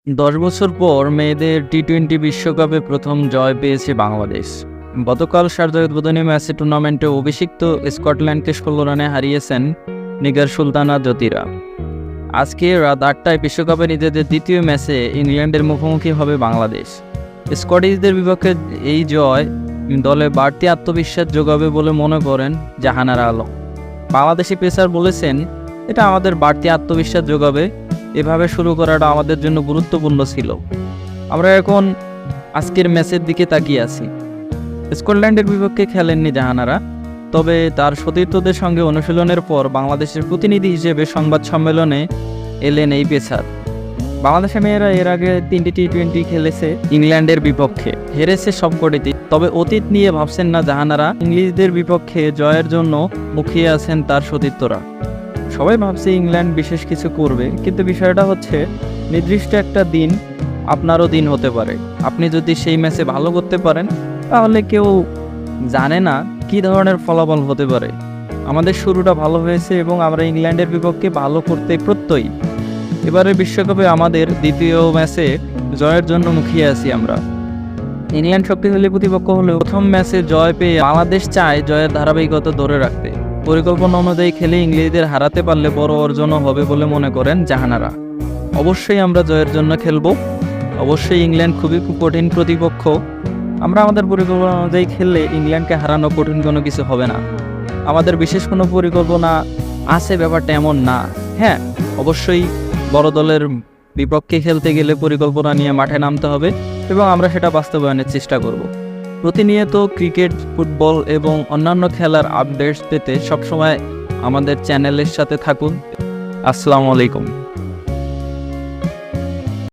১০ বছর পর মেয়েদের টি-20 বিশ্বকাপে প্রথম জয় পেয়েছে বাংলাদেশ। গতকাল শারজায় উদ্বোধনী ম্যাচে টুর্নামেন্টে অভিষিক্ত স্কটল্যান্ডকে ১৬ রানে হারিয়েছেন নিগার সুলতানা জ্যোতিরা। আজকে রাত ৮টায় বিশ্বকাপে নিজেদের দ্বিতীয় ম্যাচে ইংল্যান্ডের মুখোমুখি হবে বাংলাদেশ। স্কটিশদের বিপক্ষে এই জয় দলে বাড়তি আত্মবিশ্বাস যোগাবে বলে মনে করেন জাহানারা আলম। বাংলাদেশি পেসার বলেছেন, এটা আমাদের বাড়তি আত্মবিশ্বাস যোগাবে। এভাবে শুরু করাটা আমাদের জন্য গুরুত্বপূর্ণ ছিল। আমরা এখন আজকের ম্যাচের দিকে তাকিয়ে আছি। স্কটল্যান্ডের বিপক্ষে খেলেননি জাহানারা, তবে তার সতীর্থদের সঙ্গে অনুশীলনের পর বাংলাদেশের প্রতিনিধি হিসেবে সংবাদ সম্মেলনে এলেন এই পেসার। বাংলাদেশের মেয়েরা এর আগে 3টি টি-20 খেলেছে ইংল্যান্ডের বিপক্ষে, হেরেছে সবকটিতে। তবে অতীত নিয়ে ভাবছেন না জাহানারা। ইংলিশদের বিপক্ষে জয়ের জন্য মুখিয়ে আছেন তার সতীর্থরা। সবাই ভাবছে ইংল্যান্ড বিশেষ কিছু করবে, কিন্তু বিষয়টা হচ্ছে নির্দিষ্ট একটা দিন আপনারও দিন হতে পারে। আপনি যদি সেই ম্যাচে ভালো করতে পারেন, তাহলে কেউ জানে না কী ধরনের ফলাফল হতে পারে। আমাদের শুরুটা ভালো হয়েছে এবং আমরা ইংল্যান্ডের বিপক্ষে ভালো করতে প্রত্যয়ী। এবারে বিশ্বকাপে আমাদের দ্বিতীয় ম্যাচে জয়ের জন্য মুখিয়ে আছি আমরা। ইংল্যান্ড শক্তিশালী প্রতিপক্ষ হলেও প্রথম ম্যাচে জয় পেয়ে বাংলাদেশ চায় জয়ের ধারাবাহিকতা ধরে রাখতে। পরিকল্পনা অনুযায়ী খেলে ইংরেজদের হারাতে পারলে বড় অর্জনও হবে বলে মনে করেন জাহানারা। অবশ্যই আমরা জয়ের জন্য খেলব। অবশ্যই ইংল্যান্ড খুব কঠিন প্রতিপক্ষ। আমরা আমাদের পরিকল্পনা অনুযায়ী খেললে ইংল্যান্ডকে হারানো কঠিন কোনো কিছু হবে না। আমাদের বিশেষ কোনো পরিকল্পনা আছে ব্যাপারটা এমন না। হ্যাঁ, অবশ্যই বড় দলের বিপক্ষে খেলতে গেলে পরিকল্পনা নিয়ে মাঠে নামতে হবে এবং আমরা সেটা বাস্তবায়নের চেষ্টা করব। প্রতিনিয়ত ক্রিকেট, ফুটবল এবং অন্যান্য খেলার আপডেটস পেতে সবসময় আমাদের চ্যানেলের সাথে থাকুন। আসসালামু আলাইকুম।